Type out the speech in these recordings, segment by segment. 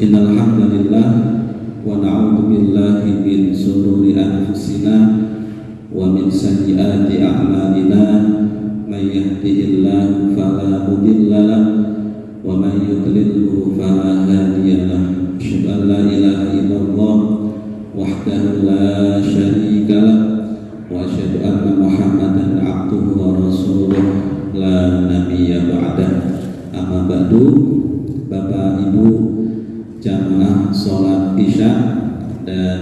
Innal hamdalillah wa na'udzu billahi min shururi anfusina wa min sayyiati a'malina may yahdihillahu fala mudilla lahu wa may yudlilhu fala hadiya lahu. Asyhadu an la ilaha illallah wahdahu la syarika lahu wa asyhadu anna Muhammadan abduhu wa rasuluh la nabiyya ba'dah. Amma ba'du. Bapak Ibu jamaah sholat isya dan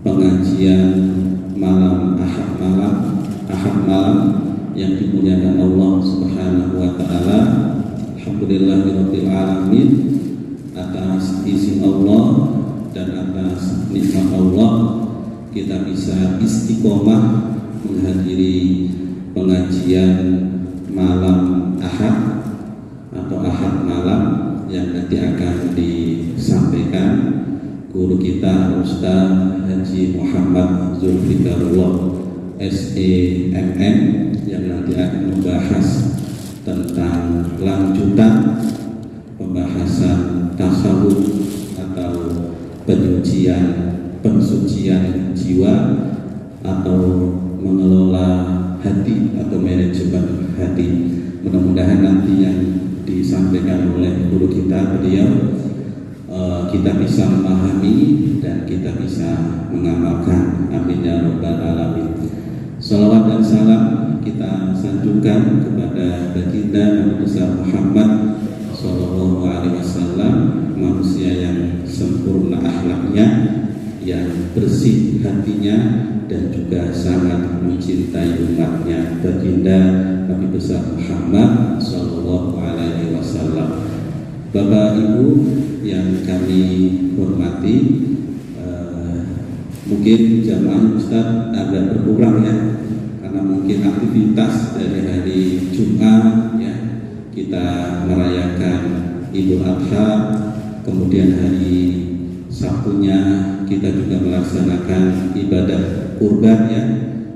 pengajian malam Ahad malam yang dimuliakan Allah Subhanahu wa taala. Alhamdulillahirabbil alamin, atas izin Allah dan atas nikmat Allah kita bisa istiqomah menghadiri pengajian malam Ahad atau Ahad malam yang nanti akan disampaikan guru kita Ustaz Haji Muhammad Zulfikarullah SEMM, yang nanti akan membahas tentang lanjutan pembahasan tasawuf atau pensucian jiwa atau mengelola hati atau manajemen hati. Mudah-mudahan nanti yang disampaikan oleh guru kita kita bisa memahami dan kita bisa mengamalkan. Amin ya rabbal alamin. Salawat dan salam kita sanjungkan kepada baginda Nabi besar Muhammad sallallahu alaihi wasallam, manusia yang sempurna akhlaknya, yang bersih hatinya dan juga sangat mencintai umatnya, baginda Nabi besar Muhammad sallallahu alaihi wasallam. Bapak Ibu yang kami hormati, mungkin jamaah Ustaz agak berkurang ya, karena mungkin aktivitas dari hari Jumat ya, kita merayakan Idul Adha, kemudian hari Sabtunya kita juga melaksanakan ibadah kurban ya,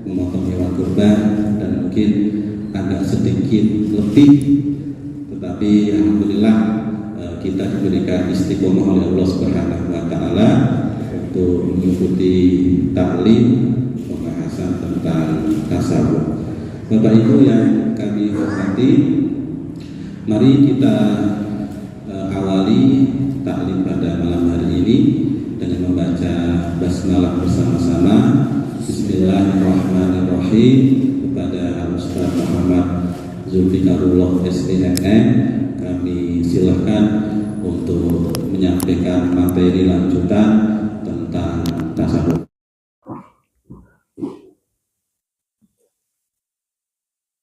memotong hewan kurban, dan mungkin agak sedikit lebih, tetapi alhamdulillah kita diberikan istiqomah oleh Allah Subhanahu wa taala untuk mengikuti taklim pembahasan tentang tasawuf. Bapak Ibu yang kami hormati, mari kita awali taklim pada malam hari ini dengan membaca basmalah bersama-sama. Bismillahirrahmanirrahim. Kepada Ustaz Muhammad Zulfikarullah SEMM kami silahkan untuk menyampaikan materi lanjutan tentang tasawuf.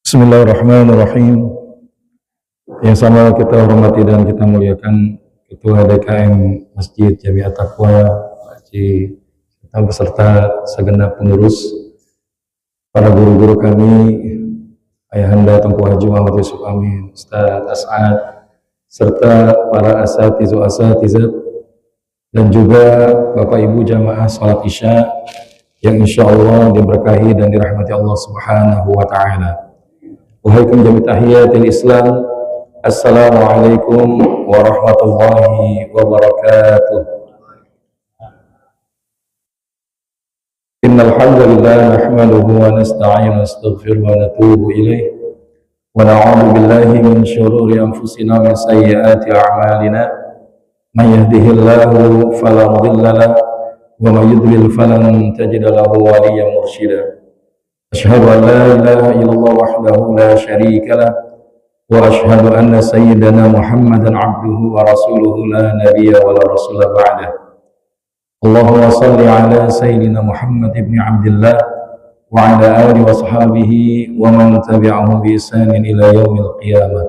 Bismillahirrahmanirrahim. Yang sama kita hormati dan kita muliakan Ketua DKM Masjid Jamiat Taqwa Haji beserta segenap pengurus, para guru-guru kami, Ayahanda Tunku Haji Muhammad Yusuf Amin, Ustaz As'ad, serta para asatizat dan juga Bapak Ibu jamaah salat isya yang insya Allah diberkahi dan dirahmati Allah Subhanahu wa ta'ala. Wahaikum jami tahiyatil Islam, Assalamualaikum warahmatullahi wabarakatuh. Innal hamdalillah nahmaduhu wa nasta'inu wa nastaghfiruhu wa natubu ilaih wa na'udzu billahi min shururi anfusina wa min sayyiati a'malina. May yahdihillahu fala mudilla lahu wa may yudlil falan tajida lahu waliyyan mursyida. Asyhadu an la ilaha illallah wahdahu la syarika lahu wa asyhadu anna sayyidana Muhammadan abduhu wa rasuluhu la nabiyya wa la rasula ba'dah. Allahumma salli ala sayyidina Muhammad ibn Abdillah wa ala alihi wa sahbihi wa man tabi'ahum bi ihsanin ila yaumil qiyamah.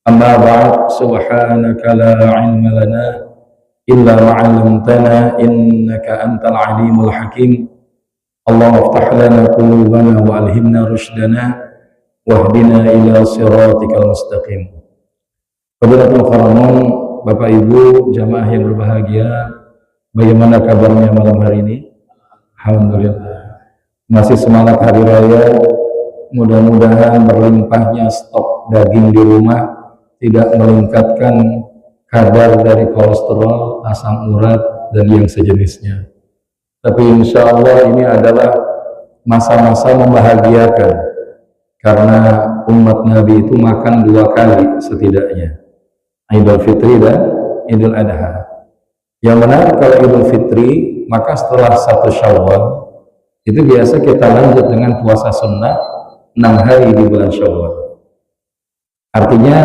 Amma ba'd, subhanaka la ilma lana illa ma 'allamtana innaka antal alimul hakim. Allahumma iftah lana qulubana wa alhimna rushdana wahdina ila siratikal mustaqim. Fadilatul Qaramun, Bapak Ibu jamaah yang berbahagia, bagaimana kabarnya malam hari ini? Alhamdulillah, masih semangat hari raya. Mudah-mudahan berlimpahnya stok daging di rumah tidak meningkatkan kadar dari kolesterol, asam urat, dan yang sejenisnya. Tapi insya Allah ini adalah masa-masa membahagiakan, karena umat Nabi itu makan 2 kali setidaknya, Idul Fitri dan Idul Adha. Yang menarik kalau Idul Fitri, maka setelah 1 Syawal itu biasa kita lanjut dengan puasa sunnah 6 hari di bulan Syawal. Artinya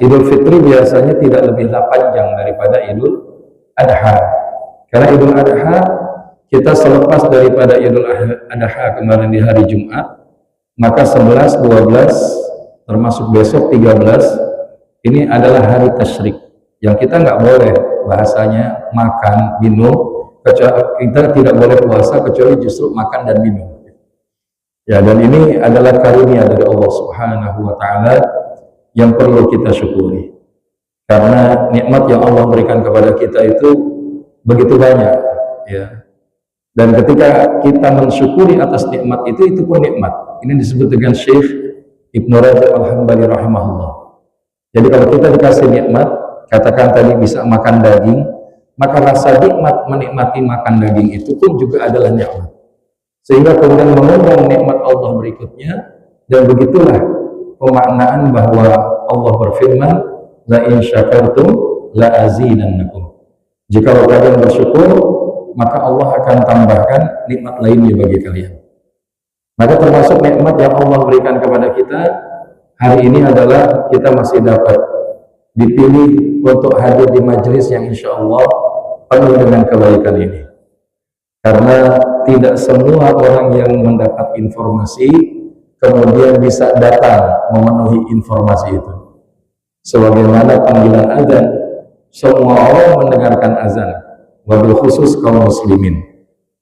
Idul Fitri biasanya tidak lebih panjang daripada Idul Adha. Karena Idul Adha kita selepas daripada Idul Adha kemarin di hari Jumat, maka 11, 12 termasuk besok 13 ini adalah hari tasyrik, yang kita nggak boleh bahasanya makan, minum, kita tidak boleh puasa kecuali justru makan dan minum. Ya, dan ini adalah karunia dari Allah Subhanahu wa Ta'ala yang perlu kita syukuri, karena nikmat yang Allah berikan kepada kita itu begitu banyak, ya. Dan ketika kita mensyukuri atas nikmat itu pun nikmat. Ini disebut dengan Syekh Ibnu Rajab Al-Hambali rahimahullah. Jadi kalau kita dikasih nikmat, katakan tadi bisa makan daging, maka rasa nikmat menikmati makan daging itu pun juga adalah nikmat. Sehingga kemudian mengundang nikmat Allah berikutnya, dan begitulah pemaknaan bahwa Allah berfirman, la in syakartum la azidannakum. Jika kalian bersyukur, maka Allah akan tambahkan nikmat lainnya bagi kalian. Maka termasuk nikmat yang Allah berikan kepada kita hari ini adalah kita masih dapat dipilih untuk hadir di majelis yang insya Allah penuh dengan kebaikan ini. Karena tidak semua orang yang mendapat informasi kemudian bisa datang memenuhi informasi itu. Sebagaimana panggilan azan, semua orang mendengarkan azan, wabil khusus kaum muslimin.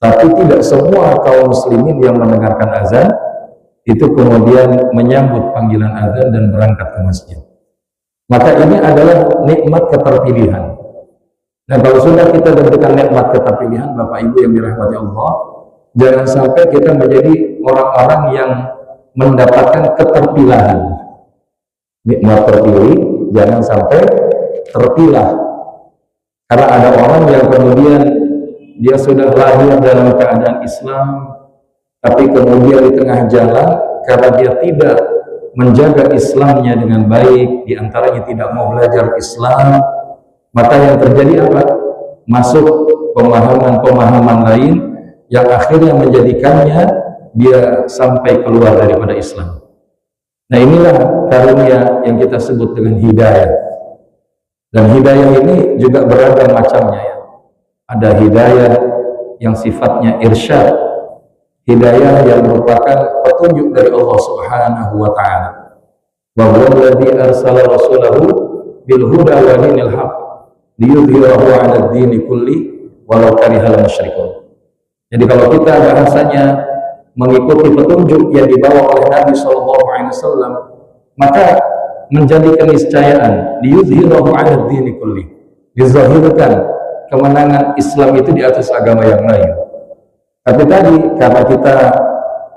Tapi tidak semua kaum muslimin yang mendengarkan azan itu kemudian menyambut panggilan azan dan berangkat ke masjid. Maka ini adalah nikmat keterpilihan. Dan kalau sudah kita diberikan nikmat keterpilihan, Bapak Ibu yang dirahmati Allah, jangan sampai kita menjadi orang-orang yang mendapatkan keterpilihan. Nikmat terpilih, jangan sampai terpilah. Karena ada orang yang kemudian dia sudah lahir dalam keadaan Islam, tapi kemudian di tengah jalan karena dia tidak menjaga Islamnya dengan baik, diantaranya tidak mau belajar Islam, maka yang terjadi apa? Masuk pemahaman-pemahaman lain yang akhirnya menjadikannya dia sampai keluar daripada Islam. Nah, inilah karunia yang kita sebut dengan hidayah. Dan hidayah ini juga beragam macamnya, ya. Ada hidayah yang sifatnya irsyad, hidayah yang merupakan petunjuk dari Allah Subhanahu wa Ta'ala. Wa huwa alladzi arsala rasulahu bil huda wa dinil haqq liyudhhirahu 'ala ad-dini kulli walau karihal musyrikun. Jadi kalau kita bahasanya mengikuti petunjuk yang dibawa oleh Nabi SAW, maka menjadi keniscayaan liyudhhirahu 'ala ad-dini kulli, dizahirkan kemenangan Islam itu di atas agama yang lain. Tapi tadi karena kita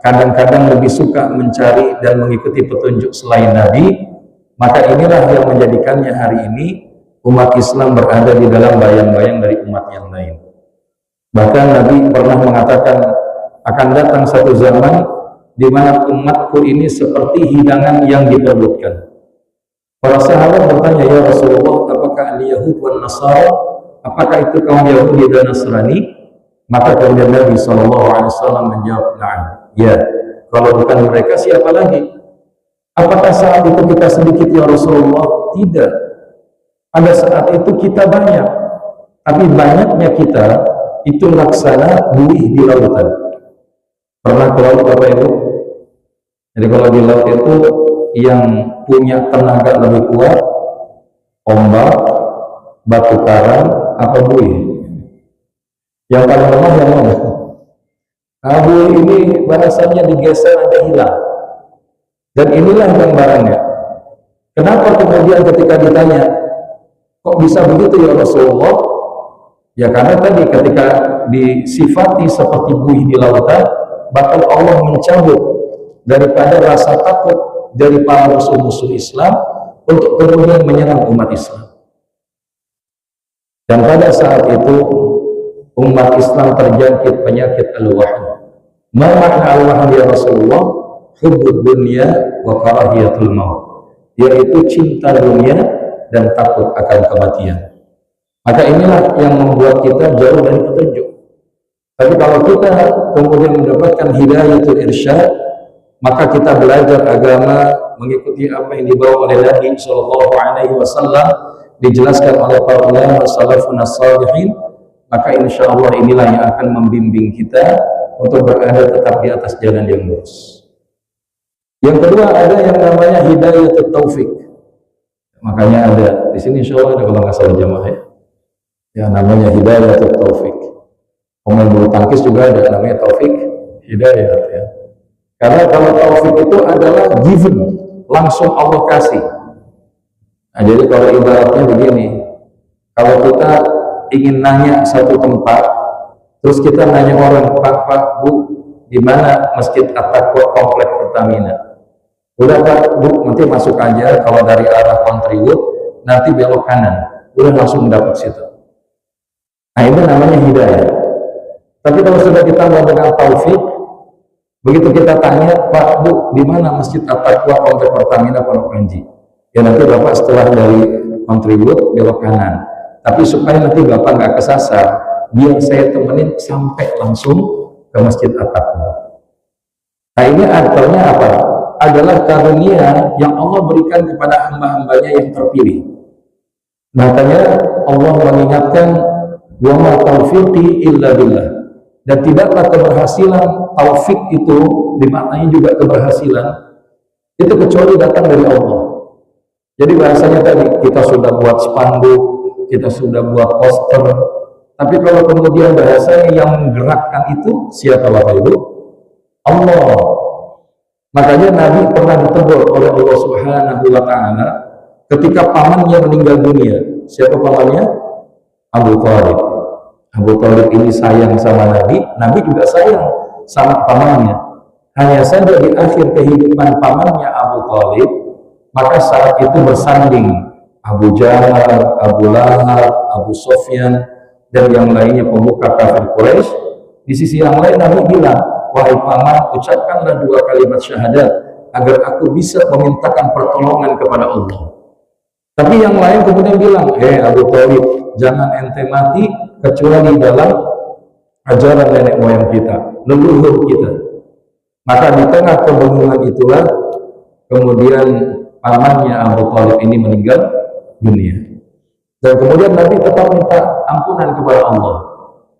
kadang-kadang lebih suka mencari dan mengikuti petunjuk selain Nabi, maka inilah yang menjadikannya hari ini umat Islam berada di dalam bayang-bayang dari umat yang lain. Bahkan Nabi pernah mengatakan akan datang satu zaman di mana umatku ini seperti hidangan yang diperbutkan. Para sahabat bertanya, ya Rasulullah, apakah al-Yahud wal Nasara? Apakah itu kaum Yahudi dan Nasrani? Maka kemudian Nabi SAW menjawab, na'am, ya. Kalau bukan mereka, siapa lagi? Apakah saat itu kita sedikit ya Rasulullah? Tidak. Pada saat itu kita banyak, tapi banyaknya kita itu laksana buih di lautan. Pernah ke laut Bapak Ibu? Jadi kalau di laut itu yang punya tenaga lebih kuat, ombak, batu karang, apa buih? Yang paling lemah yang mana? Nah, buih ini bahasanya digeser aja hilang. Dan inilah gambarannya. Kenapa kemudian ketika ditanya, kok bisa begitu ya Rasulullah? Ya karena tadi ketika disifati seperti buih di lautan, bahkan Allah mencabut daripada rasa takut dari para musuh-musuh Islam untuk kemudian menyerang umat Islam. Dan pada saat itu umat Islam terjangkit penyakit al-wahn. Ma makna al-wahn ya Rasulullah? Hubbud dunya wa karahiyatul maut, yaitu cinta dunia dan takut akan kematian. Maka inilah yang membuat kita jauh dari petunjuk. Tapi kalau kita kemudian mendapatkan hidayatul irsyad, maka kita belajar agama, mengikuti apa yang dibawa oleh Nabi Shallallahu Alaihi Wasallam, dijelaskan oleh para ulama salafun as-salihin, maka insya Allah inilah yang akan membimbing kita untuk berada tetap di atas jalan yang lurus. Yang kedua ada yang namanya hidayatul taufik. Makanya ada di sini insya Allah ada kalau nggak salah jamaah ya. Yang namanya hidayatul taufik. Pemain bulu tangkis juga ada namanya taufik hidayah ya. Karena kalau taufik itu adalah given, langsung Allah kasih. Nah, jadi kalau ibaratnya begini, kalau kita ingin nanya satu tempat, terus kita nanya orang, Pak, Bu, di mana Masjid At-Taqwa Komplek Pertamina? Udah Pak, Bu, nanti masuk aja, kalau dari arah Kontriwood, nanti belok kanan, udah langsung mendapat situ. Nah, itu namanya hidayah. Tapi kalau sudah ditambah dengan taufik, begitu kita tanya, Pak, Bu, di mana Masjid At-Taqwa Komplek Pertamina Pondok Ranji? Ya nanti Bapak setelah dari Kontriwood belok kanan. Tapi supaya nanti Bapak nggak kesasar, biar saya temenin sampai langsung ke Masjid At-Taqwa. Nah ini artinya apa? Adalah karunia yang Allah berikan kepada hamba-hambanya yang terpilih. Makanya Allah mengingatkan, wa ma taufiqi illa billah. Dan tidaklah keberhasilan, taufik itu dimaknai juga keberhasilan, itu kecuali datang dari Allah. Jadi bahasanya tadi, kita sudah buat spanduk, kita sudah buat poster, tapi kalau kemudian bahasanya yang menggerakkan itu siapa Bapak Ibu? Allah. Makanya Nabi pernah ditegur oleh Allah Subhanahu wa Ta'ala ketika pamannya meninggal dunia. Siapa pamannya? Abu Thalib. Abu Thalib ini sayang sama Nabi, Nabi juga sayang sama pamannya. Hanya saja di akhir kehidupan pamannya Abu Thalib, maka saat itu bersanding Abu Jahal, Abu Lahab, Abu Sufyan, dan yang lainnya pemuka kafir Quraisy. Di sisi yang lain Nabi bilang, wahai paman, ucapkanlah 2 kalimat syahadat agar aku bisa memintakan pertolongan kepada Allah. Tapi yang lain kemudian bilang, Abu Thalib, jangan ente mati kecuali dalam ajaran nenek moyang kita, leluhur kita. Maka di tengah kebingungan itulah kemudian pamannya Abu Thalib ini meninggal dunia. Dan kemudian Nabi tetap minta ampunan kepada Allah.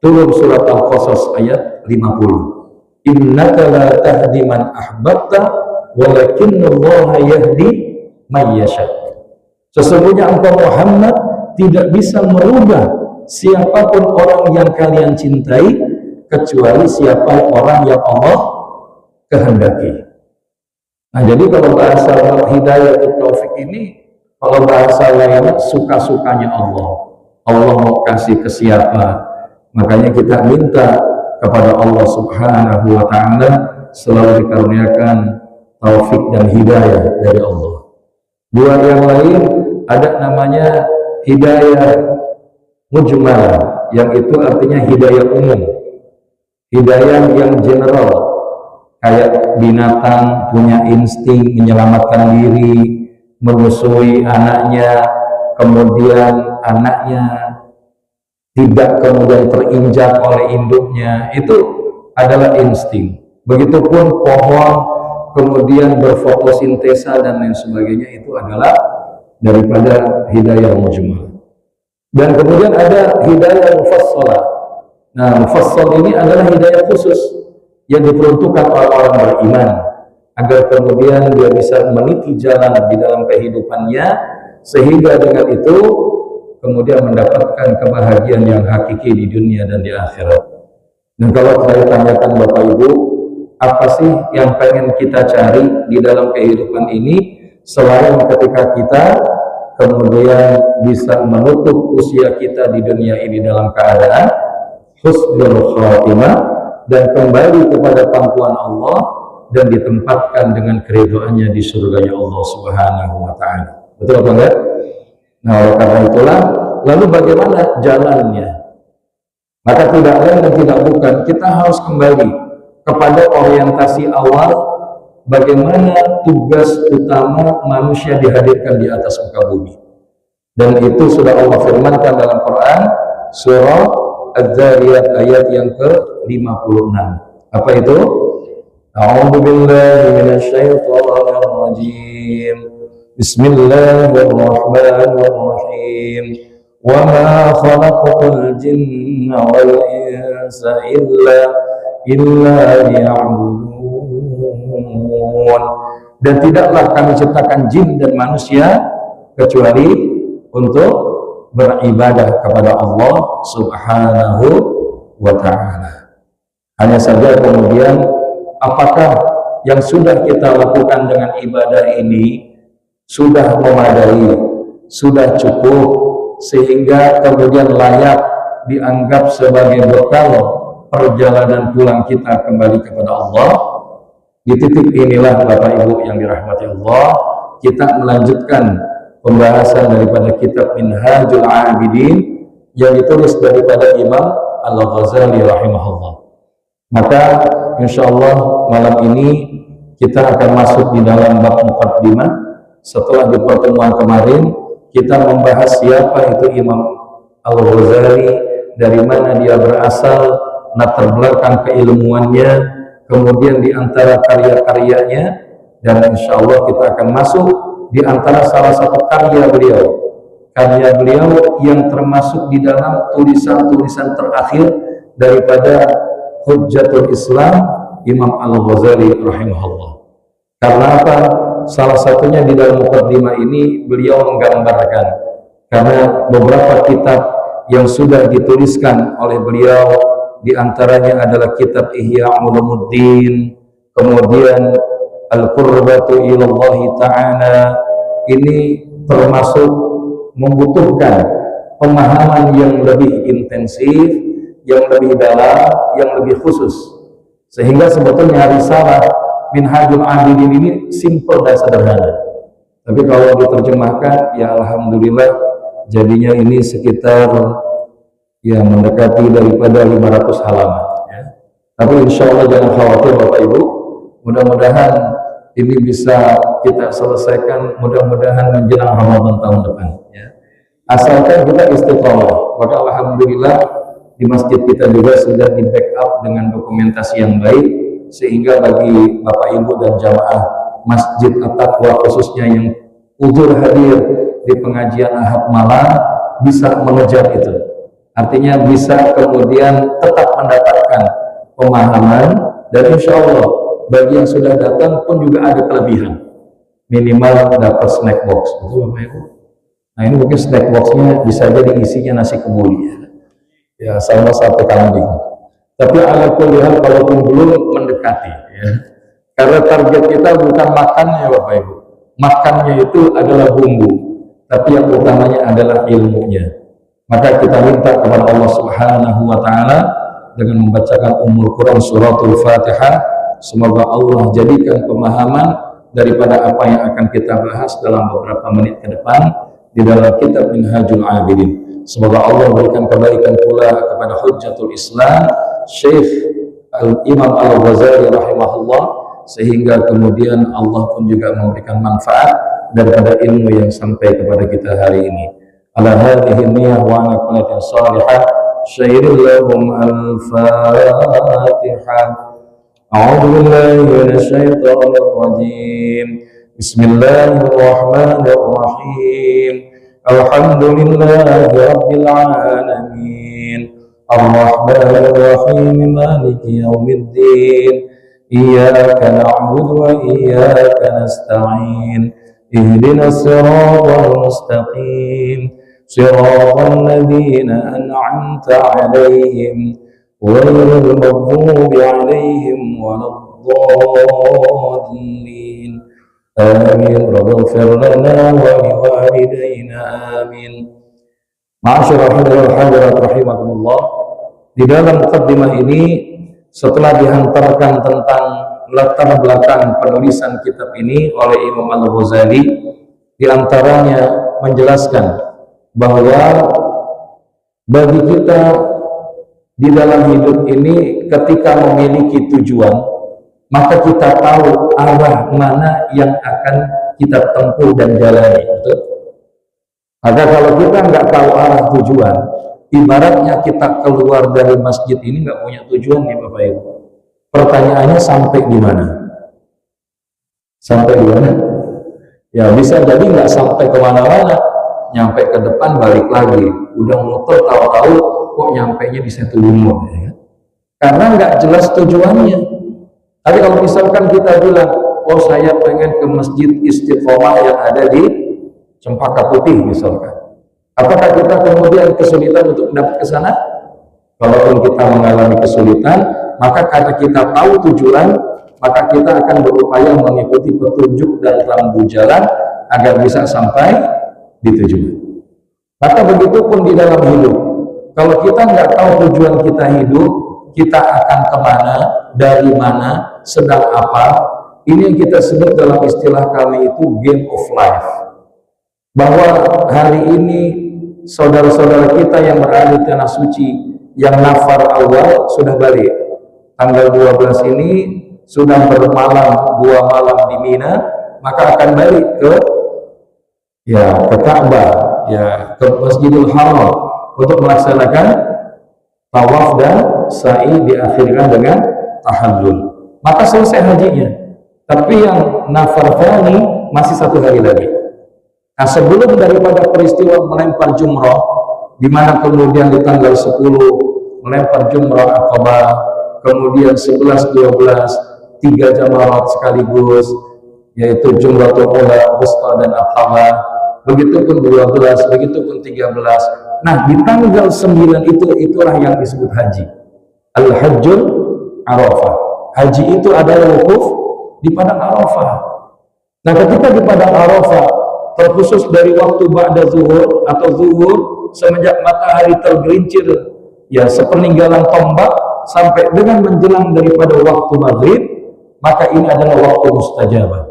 Turun surat Al-Qasas ayat 50. Innaka la tahdi man ahbabta walakinnallaha yahdi man yasha. Sesungguhnya engkau Muhammad tidak bisa merubah siapapun orang yang kalian cintai kecuali siapa orang yang Allah kehendaki. Nah, jadi kalau bahasa hidayah taufik ini, kalau bahasa lainnya suka-sukanya Allah. Allah mau kasih ke siapa? Makanya kita minta kepada Allah Subhanahu wa Ta'ala selalu dikaruniakan taufik dan hidayah dari Allah. Dua yang lain ada namanya hidayah mujmalah, yang itu artinya hidayah umum, hidayah yang general, kayak binatang punya insting menyelamatkan diri, menyusui anaknya, kemudian anaknya tidak kemudian terinjak oleh induknya, itu adalah insting. Begitupun pohon kemudian berfotosintesa dan lain sebagainya, itu adalah daripada hidayah mujmalah. Dan kemudian ada hidayah mufassalah. Nah, mufassal ini adalah hidayah khusus yang diperuntukkan orang-orang beriman agar kemudian dia bisa meniti jalan di dalam kehidupannya, sehingga dengan itu kemudian mendapatkan kebahagiaan yang hakiki di dunia dan di akhirat. Dan kalau saya tanyakan Bapak Ibu, apa sih yang pengen kita cari di dalam kehidupan ini selain ketika kita kemudian bisa menutup usia kita di dunia ini dalam keadaan husnul khatimah dan kembali kepada pangkuan Allah dan ditempatkan dengan keridhaannya di surganya Allah Subhanahu wa Ta'ala. Betul apa enggak? Nah, oleh karena itulah lalu bagaimana jalannya? Maka tidak lain dan tidak bukan, kita harus kembali kepada orientasi awal, bagaimana tugas utama manusia dihadirkan di atas muka bumi. Dan itu sudah Allah firmankan dalam Quran, surah Az-Zariyat ayat yang ke-56. Apa itu? A'udzu billahi minasyaitonir rajim. Bismillahirrahmanirrahim. Wa ma khalaqtul jinna wal insa illa liya'budun. Dan tidaklah kami ciptakan jin dan manusia kecuali untuk beribadah kepada Allah Subhanahu wa ta'ala. Hanya saja kemudian, apakah yang sudah kita lakukan dengan ibadah ini sudah memadai, sudah cukup, sehingga kemudian layak dianggap sebagai bekal perjalanan pulang kita kembali kepada Allah? Di titik inilah Bapak Ibu yang dirahmati Allah, kita melanjutkan pembahasan daripada kitab Minhajul Abidin yang ditulis daripada Imam Al-Ghazali rahimahullah. Maka insyaallah malam ini kita akan masuk di dalam bab muqaddimah. Setelah di pertemuan kemarin kita membahas siapa itu Imam Al-Ghazali, dari mana dia berasal, latar belakang keilmuannya, kemudian di antara karya-karyanya, dan insyaallah kita akan masuk di antara salah satu karya beliau yang termasuk di dalam tulisan-tulisan terakhir daripada Hujjatul Islam Imam Al-Ghazali rahimahullah. Karena apa? Salah satunya di dalam muqaddimah ini beliau menggambarkan, karena beberapa kitab yang sudah dituliskan oleh beliau, di antaranya adalah kitab Ihya Ulumuddin, kemudian Al-Qurbatu ilallahi ta'ala, ini termasuk membutuhkan pemahaman yang lebih intensif, yang lebih dalam, yang lebih khusus. Sehingga sebetulnya risalah Minhajul Abidin ini simple dan sederhana, tapi kalau diterjemahkan, ya alhamdulillah jadinya ini sekitar ya mendekati daripada 500 halaman ya. Tapi insya Allah jangan khawatir Bapak Ibu, mudah-mudahan ini bisa kita selesaikan mudah-mudahan menjelang Ramadan tahun depan ya. Asalkan kita istiqomah, maka alhamdulillah di masjid kita juga sudah di backup dengan dokumentasi yang baik, sehingga bagi Bapak Ibu dan jamaah Masjid At-Taqwa khususnya yang uzur hadir di pengajian Ahad malam bisa mengejar itu. Artinya bisa kemudian tetap mendapatkan pemahaman, dan insya Allah bagi yang sudah datang pun juga ada kelebihan, minimal dapat snack box, betul Bapak Ibu? Nah ini mungkin snack boxnya bisa jadi isinya nasi kebuli ya, sama satu kambing. Tapi ala kulli hal kalaupun belum mendekati ya. Karena target kita bukan makannya Bapak Ibu. Makannya itu adalah bumbu, tapi yang utamanya adalah ilmunya. Maka kita minta kepada Allah Subhanahu wa taala dengan membacakan Ummul Quran suratul Fatihah, semoga Allah jadikan pemahaman daripada apa yang akan kita bahas dalam beberapa menit ke depan di dalam kitab Minhajul Abidin. Semoga Allah berikan kebaikan pula kepada Hujjatul Islam Syekh Imam Al-Ghazali rahimahullah, sehingga kemudian Allah pun juga memberikan manfaat daripada ilmu yang sampai kepada kita hari ini. Ala hadhihi niyyah wa ala kulli salihah syairul lahum al-Fatihah. A'udzu billahi minasyaitonir rajim. Bismillahirrahmanirrahim. Alhamdulillahi rabbil alamin. Ar-Rahmanir Rahim, Maliki Yaumiddin. Iyyaka na'budu wa iyyaka nasta'in. Ihdinas siratal mustaqim. Siratal ladzina an'amta 'alaihim ghairil maghdubi 'alaihim waladdallin. Amin. Rabbana lana wa liwalidayna amin. Ma'asyiral hadirin rahimakumullah. Di dalam muqaddimah ini, setelah dihantarkan tentang latar belakang penulisan kitab ini oleh Imam Al-Ghazali, di antaranya menjelaskan bahwa Bagi kita di dalam hidup ini, ketika memiliki tujuan, maka kita tahu arah mana yang akan kita tempuh dan jalani. Betul? Maka kalau kita nggak tahu arah tujuan, ibaratnya kita keluar dari masjid ini nggak punya tujuan nih Bapak Ibu. Pertanyaannya sampai di mana? Sampai di mana? Ya bisa jadi nggak sampai kemana-mana, nyampe ke depan balik lagi, udah muter tahu-tahu kok nyampainya di Situbondo, ya? Karena nggak jelas tujuannya. Tapi kalau misalkan kita bilang, oh saya pengen ke Masjid Istiqomah yang ada di Cempaka Putih misalkan, apakah kita kemudian kesulitan untuk mendapat ke sana? Kalaupun kita mengalami kesulitan, maka karena kita tahu tujuan, maka kita akan berupaya mengikuti petunjuk dan rambu jalan agar bisa sampai di tujuan. Maka begitu pun di dalam hidup. Kalau kita nggak tahu tujuan kita hidup, kita akan kemana, dari mana, sedang apa. Ini yang kita sebut dalam istilah kami itu game of life. Bahwa hari ini saudara-saudara kita yang berada di tanah suci, yang nafar awal sudah balik. Tanggal 12 ini sudah bermalam 2 malam di Mina, maka akan balik ke Ka'bah, ke Masjidil Haram untuk melaksanakan tawaf dan sa'i, diakhirkan dengan tahallul. Maka selesai hajinya. Tapi yang nafar thani masih 1 hari lagi. Nah, sebelum daripada peristiwa melempar jumrah, di mana kemudian di tanggal 10 melempar jumrah Aqabah, kemudian 11, 12 3 jamarat sekaligus, yaitu jumratul ula, wusta dan Aqabah. Begitupun 12, begitupun 13. Nah, di tanggal 9 itulah yang disebut haji. Al-Hajjul Arafah. Haji itu adalah wukuf di padang Arafah. Nah, ketika di padang Arafah, terkhusus dari waktu ba'da zuhur atau zuhur, semenjak matahari tergelincir sepeninggalan tombak sampai dengan menjelang daripada waktu maghrib, maka ini adalah waktu mustajabah.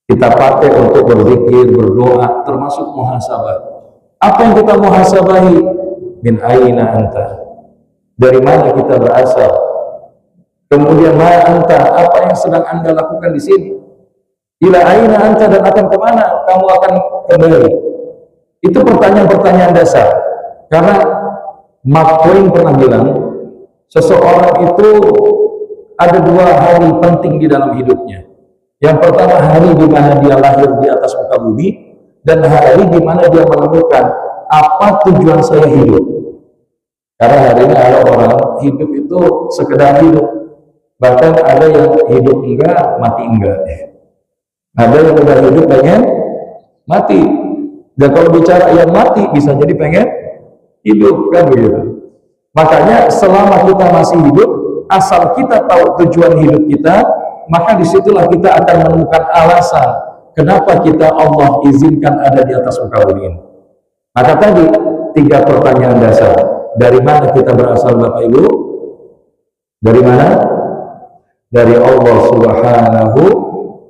Kita pakai untuk berzikir, berdoa, termasuk muhasabah. Apa yang kita muhasabahi? Min aina anta? Dari mana kita berasal? Kemudian ma anta? Apa yang sedang Anda lakukan di sini? Ila aina anta, dan akan kemana kamu akan kembali? Itu pertanyaan-pertanyaan dasar. Karena Mark Twain pernah bilang, seseorang itu ada 2 hari penting di dalam hidupnya. Yang pertama, hari di mana dia lahir di atas muka bumi, dan hari di mana dia menemukan apa tujuan saya hidup. Karena hari ini ada orang hidup itu sekedar hidup. Bahkan ada yang hidup enggak, mati enggak. Ada yang udah hidup pengen mati. Dan kalau bicara yang mati, bisa jadi pengen hidup, kan begitu. Makanya selama kita masih hidup, asal kita tahu tujuan hidup kita, maka disitulah kita akan menemukan alasan kenapa kita Allah izinkan ada di atas muka bumi ini. Maka tadi 3 pertanyaan dasar. Dari mana kita berasal Bapak Ibu? Dari mana? Dari Allah Subhanahu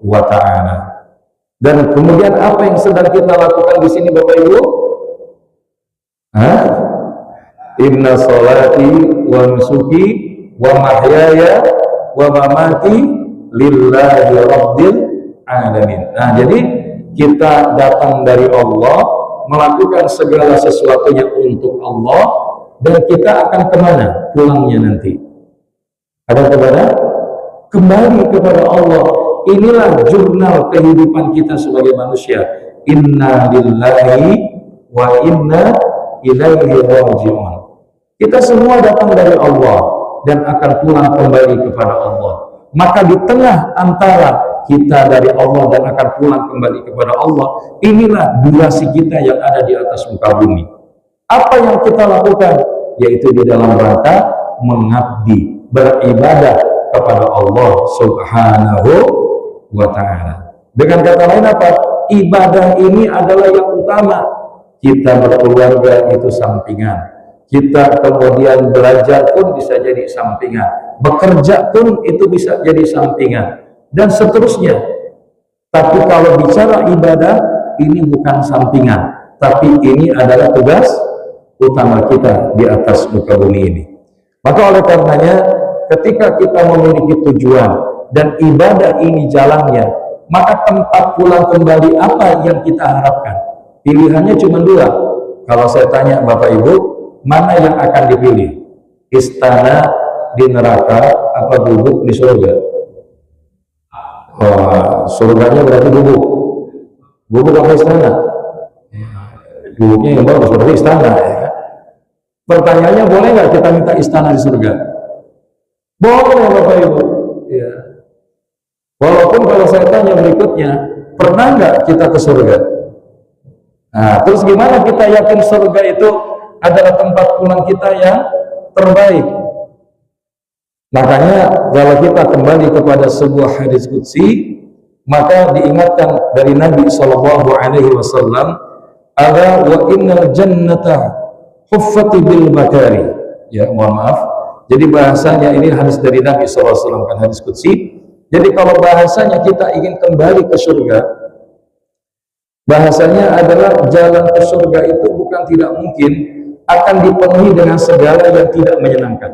wa ta'ala. Dan kemudian apa yang sedang kita lakukan di sini Bapak Ibu? Inna sholati wa nusuki wa mahyaya wa mamati lillahi rabbil alamin. Nah, jadi kita datang dari Allah, melakukan segala sesuatunya untuk Allah, dan kita akan kemana pulangnya nanti? Akan kemana? Kembali kepada Allah. Inilah jurnal kehidupan kita sebagai manusia. Inna lillahi wa inna ilaihi raji'un. Kita semua datang dari Allah dan akan pulang kembali kepada Allah. Maka di tengah antara kita dari Allah dan akan pulang kembali kepada Allah, inilah durasi kita yang ada di atas muka bumi. Apa yang kita lakukan? Yaitu di dalam rangka mengabdi, beribadah kepada Allah Subhanahu wa ta'ala. Dengan kata lain apa? Ibadah ini adalah yang utama. Kita berkeluarga itu sampingan. Kita kemudian belajar pun bisa jadi sampingan. Bekerja pun itu bisa jadi sampingan. Dan seterusnya. Tapi kalau bicara ibadah, ini bukan sampingan. Tapi ini adalah tugas utama kita di atas muka bumi ini. Maka oleh karenanya ketika kita memiliki tujuan dan ibadah ini jalannya, maka tempat pulang kembali apa yang kita harapkan? Pilihannya cuma dua. Kalau saya tanya Bapak Ibu, mana yang akan dipilih? Istana di neraka apa gubuk di surga? Oh, surganya berarti gubuk. Gubuk apa istana? Gubuknya yang bagus berarti istana, ya kan? Pertanyaannya, boleh nggak kita minta istana di surga? Boleh Bapak Ibu. Ya. Walaupun kalau saya tanya berikutnya, pernah nggak kita ke surga? Nah, terus gimana kita yakin surga itu adalah tempat pulang kita yang terbaik? Makanya kalau kita kembali kepada sebuah hadis qudsi, maka diingatkan dari Nabi Shallallahu Alaihi Wasallam, "Ala wa innal jannata huffati bil makari." Ya, mohon maaf. Jadi bahasanya ini hadis dari Nabi SAW, kan hadis qudsi. Jadi kalau bahasanya kita ingin kembali ke surga, bahasanya adalah jalan ke surga itu bukan tidak mungkin akan dipenuhi dengan segala yang tidak menyenangkan.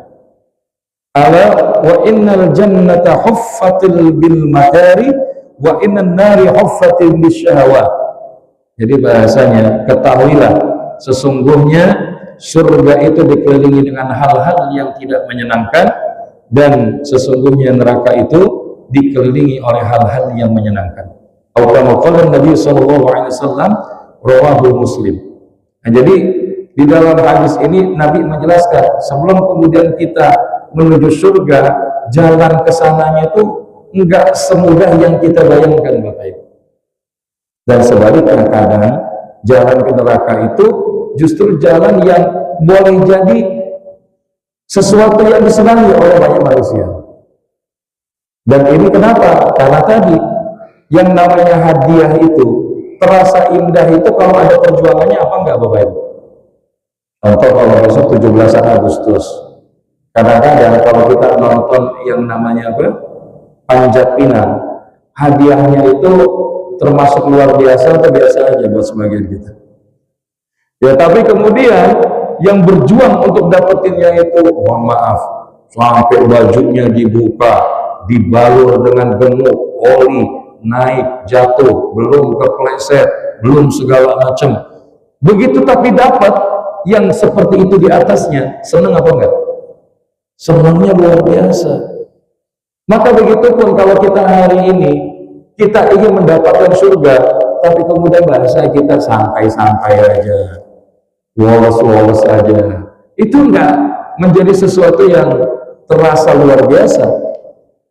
Ala wa innal jannata huffatil bil makari wa innan nari huffatil bisyahawat. Jadi bahasanya, ketahuilah sesungguhnya surga itu dikelilingi dengan hal-hal yang tidak menyenangkan, dan sesungguhnya neraka itu dikelilingi oleh hal-hal yang menyenangkan. Qala Nabi sallallahu alaihi wasallam, rawahu Muslim. Nah, jadi di dalam hadis ini Nabi menjelaskan sebelum kemudian kita menuju surga, jalan ke sananya itu enggak semudah yang kita bayangkan Bapak Ibu. Dan sebaliknya kadang jalan ke neraka itu justru jalan yang boleh jadi sesuatu yang disenangi oleh banyak manusia. Dan ini kenapa? Karena tadi yang namanya hadiah itu terasa indah itu kalau ada perjuangannya, apa enggak Bapak Ibu? Contoh kalau besok 17 Agustus, kadang-kadang kalau kita nonton yang namanya apa? Panjat Pinang, hadiahnya itu termasuk luar biasa atau biasa aja buat sebagian kita. Ya, tapi kemudian yang berjuang untuk dapetinnya itu, mohon maaf, sampai bajunya dibuka, dibalur dengan gemuk, oli, naik, jatuh, belum kepleset, belum segala macam. Begitu tapi dapat yang seperti itu di atasnya, senang apa enggak? Senangnya luar biasa. Maka begitu pun kalau kita hari ini kita ingin mendapatkan surga, tapi kemudian bahasa kita santai-santai aja, woles-woles aja, itu enggak menjadi sesuatu yang terasa luar biasa.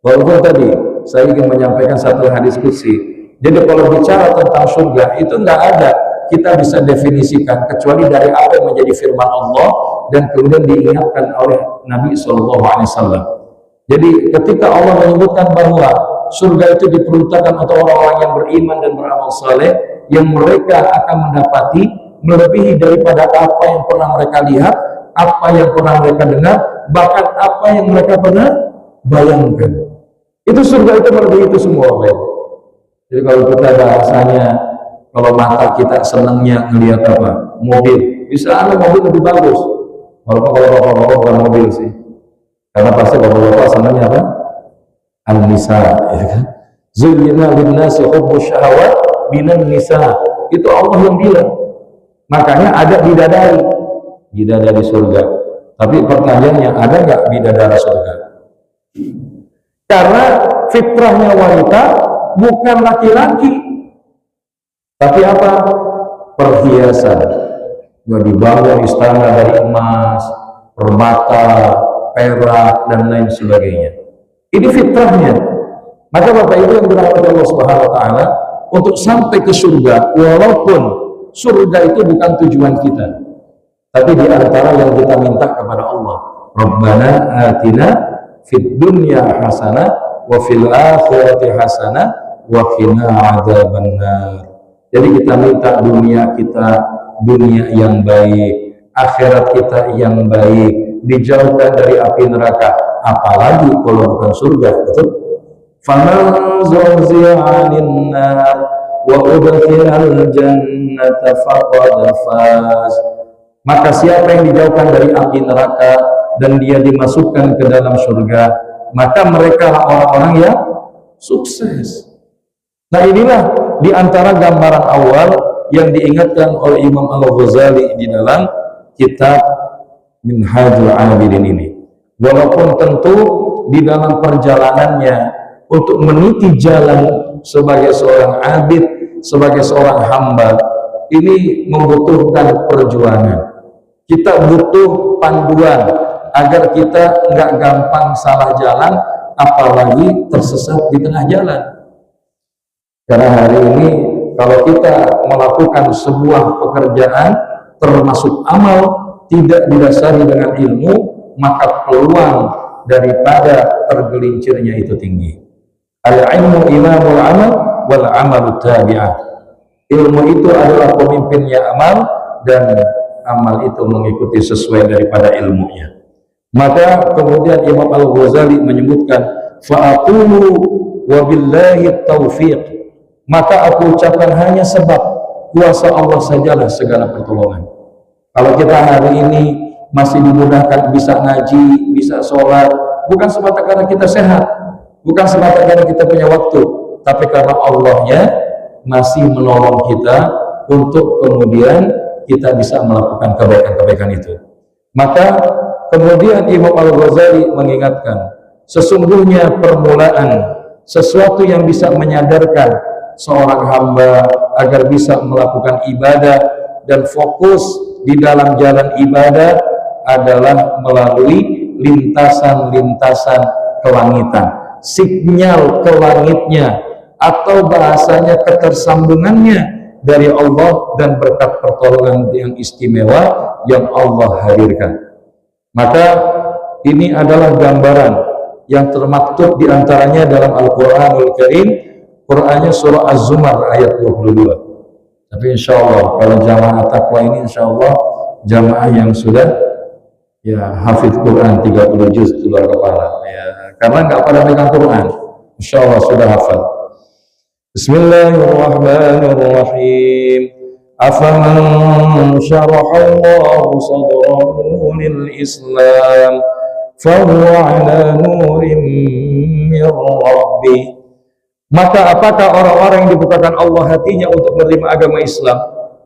Walaupun tadi saya ingin menyampaikan satu hadis qudsi. Jadi kalau bicara tentang surga itu enggak ada kita bisa definisikan kecuali dari apa yang menjadi firman Allah dan kemudian diingatkan oleh Nabi SAW. Jadi ketika Allah menyebutkan bahwa surga itu diperuntukkan untuk orang-orang yang beriman dan beramal saleh, yang mereka akan mendapati melebihi daripada apa yang pernah mereka lihat, apa yang pernah mereka dengar, bahkan apa yang mereka pernah bayangkan. Itu surga itu melebihi itu semua, Bapak. Jadi kalau kita bahasanya, kalau mata kita senangnya ngelihat apa? Mobil. Bisa ada mobil lebih bagus. Walaupun kalau bapak-bapak bukan mobil sih. Karena pasti bapak-bapak senangnya apa? An-nisa, ya kan? Zuyyina lin-nasi hubbus syahawat minan nisa. Itu Allah yang bilang. Makanya ada bidadari surga. Tapi pertanyaannya, ada nggak bidadari surga? Karena fitrahnya wanita bukan laki-laki, tapi apa? Perhiasan. Dibangun istana dari emas, permata, perak, dan lain sebagainya. Ini fitrahnya. Maka Bapak Ibu yang dirahmati Allah Subhanahu wa taala, untuk sampai ke surga, walaupun surga itu bukan tujuan kita, tapi di antara yang kita minta kepada Allah, Rabbana atina fid dunya hasanah wa fil akhirati hasanah wa qina adzabannar. Jadi kita minta dunia kita dunia yang baik, akhirat kita yang baik, dijauhkan dari api neraka, apalagi kalau bukan surga, betul? Faman zuhziha 'anil nar wa udkhilal jannata faqad faz. Maka siapa yang dijauhkan dari api neraka dan dia dimasukkan ke dalam surga, maka mereka lah orang-orang yang sukses. Nah, inilah di antara gambaran awal yang diingatkan oleh Imam Al-Ghazali di dalam kitab Minhajul Abidin ini. Walaupun tentu di dalam perjalanannya untuk meniti jalan sebagai seorang abid, sebagai seorang hamba, ini membutuhkan perjuangan. Kita butuh panduan agar kita nggak gampang salah jalan, apalagi tersesat di tengah jalan. Karena hari ini kalau kita melakukan sebuah pekerjaan termasuk amal tidak didasari dengan ilmu, maka peluang daripada tergelincirnya itu tinggi. Al-ilmu imamul amal wal amalu tabi'ah. Ilmu itu adalah pemimpinnya amal dan amal itu mengikuti sesuai daripada ilmunya. Maka kemudian Imam Al-Ghazali menyebutkan fa'aqulu wabillahi taufiq. Maka aku ucapkan hanya sebab kuasa Allah sajalah segala pertolongan. Kalau kita hari ini masih dimudahkan bisa ngaji, bisa sholat, bukan semata karena kita sehat, bukan semata karena kita punya waktu, tapi karena Allahnya masih menolong kita untuk kemudian kita bisa melakukan kebaikan-kebaikan itu. Maka kemudian Imam Al-Ghazali mengingatkan, sesungguhnya permulaan sesuatu yang bisa menyadarkan seorang hamba agar bisa melakukan ibadah dan fokus di dalam jalan ibadah adalah melalui lintasan-lintasan kelangitan, sinyal ke langitnya, atau bahasanya ketersambungannya dari Allah dan berkat pertolongan yang istimewa yang Allah hadirkan. Maka ini adalah gambaran yang termaktub diantaranya dalam Al-Quranul Karim. Qur'annya surah Az-Zumar ayat 22. Tapi insya Allah kalau jamaah takwa ini insya Allah jamaah yang sudah ya hafidz Quran 30 juz di luar kepala ya, karena nggak pada pegang Quran, insya Allah sudah hafal. Bismillahirrahmanirrahim. Afaman syaraha Allahu sadrahu lil Islam fahuwa ala nurim min rabbih. Maka apakah orang-orang yang dibukakan Allah hatinya untuk menerima agama Islam,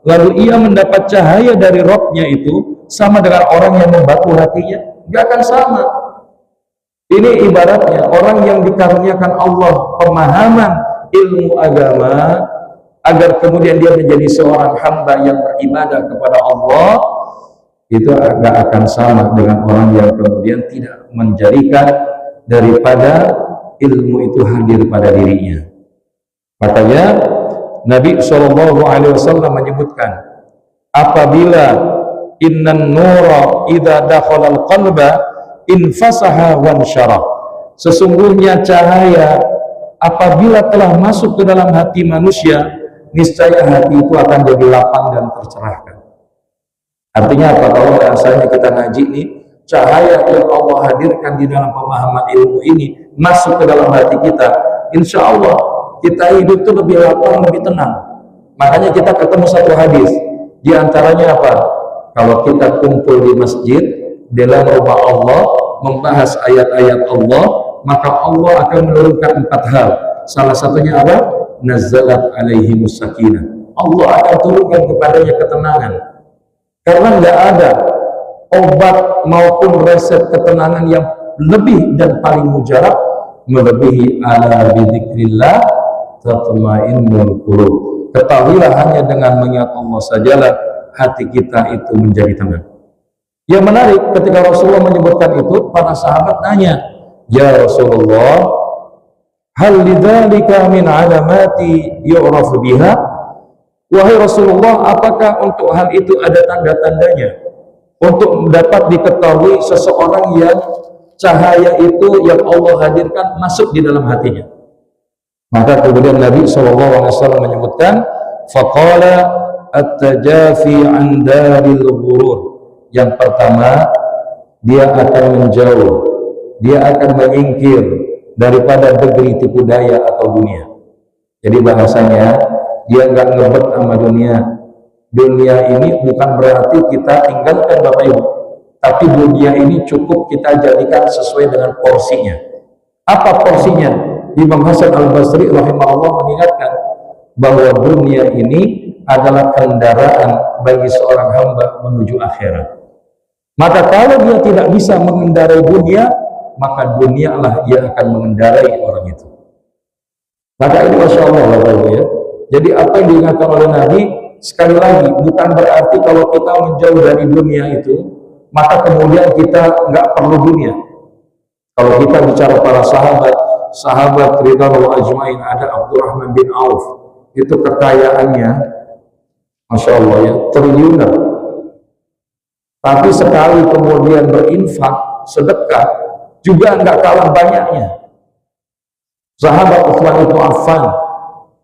lalu ia mendapat cahaya dari Rabb-nya itu sama dengan orang yang membatu hatinya? Gak akan sama. Ini ibaratnya orang yang dikaruniakan Allah pemahaman ilmu agama agar kemudian dia menjadi seorang hamba yang beribadah kepada Allah, itu agak akan sama dengan orang yang kemudian tidak menjadikan daripada ilmu itu hadir pada dirinya. Makanya Nabi SAW menyebutkan, apabila innan nura idza dakhala al-qalba infasaha wansyara, sesungguhnya cahaya apabila telah masuk ke dalam hati manusia, niscaya hati itu akan jadi lapang dan tercerahkan. Artinya apa? Kalau bahasanya kita ngaji nih, cahaya yang Allah hadirkan di dalam pemahaman ilmu ini masuk ke dalam hati kita, insya Allah kita hidup itu lebih lapang, lebih tenang. Makanya kita ketemu satu hadis, di antaranya apa? Kalau kita kumpul di masjid dalam rumah Allah membahas ayat-ayat Allah, maka Allah akan menurunkan 4 hal. Salah satunya apa? Nazzalat alaihimus sakinah. Allah akan turunkan kepadanya ketenangan. Karena nggak ada obat maupun resep ketenangan yang lebih dan paling mujarab melebihi ala bidzikrillah tatmainnul qulub. Ketahuilah hanya dengan mengingat Allah sajalah hati kita itu menjadi tenang. Yang menarik ketika Rasulullah menyebutkan itu, para sahabat nanya, ya Rasulullah, hal lidzalika min alamati yu'rafu biha? Wahai Rasulullah, apakah untuk hal itu ada tanda-tandanya untuk dapat diketahui seseorang yang cahaya itu yang Allah hadirkan masuk di dalam hatinya? Maka kemudian Nabi SAW menyebutkan, faqala at-tajafi an daril ghurur. Yang pertama, dia akan menjauh, dia akan menyingkir daripada negeri tipu daya atau dunia. Jadi bahasanya, dia nggak ngebet sama dunia, Dunia ini bukan berarti kita tinggalkan Bapak Ibu, tapi dunia ini cukup kita jadikan sesuai dengan porsinya. Apa porsinya? Imam Hasan Al-Basri rahimahullah mengingatkan bahwa dunia ini adalah kendaraan bagi seorang hamba menuju akhirat. Maka kalau dia tidak bisa mengendarai dunia, maka dunialah ia akan mengendarai orang itu. Maka ini Masya Allah Bapak Ibu ya. Jadi apa yang diingatkan oleh Nabi, sekali lagi, bukan berarti kalau kita menjauh dari dunia itu, maka kemudian kita nggak perlu dunia. Kalau kita bicara para sahabat ridwanullah ajmain, ada Abdurrahman bin Auf, itu kekayaannya Masya Allah ya, triliuner. Tapi sekali kemudian berinfak, sedekah, juga nggak kalah banyaknya. Sahabat Utsman bin Affan,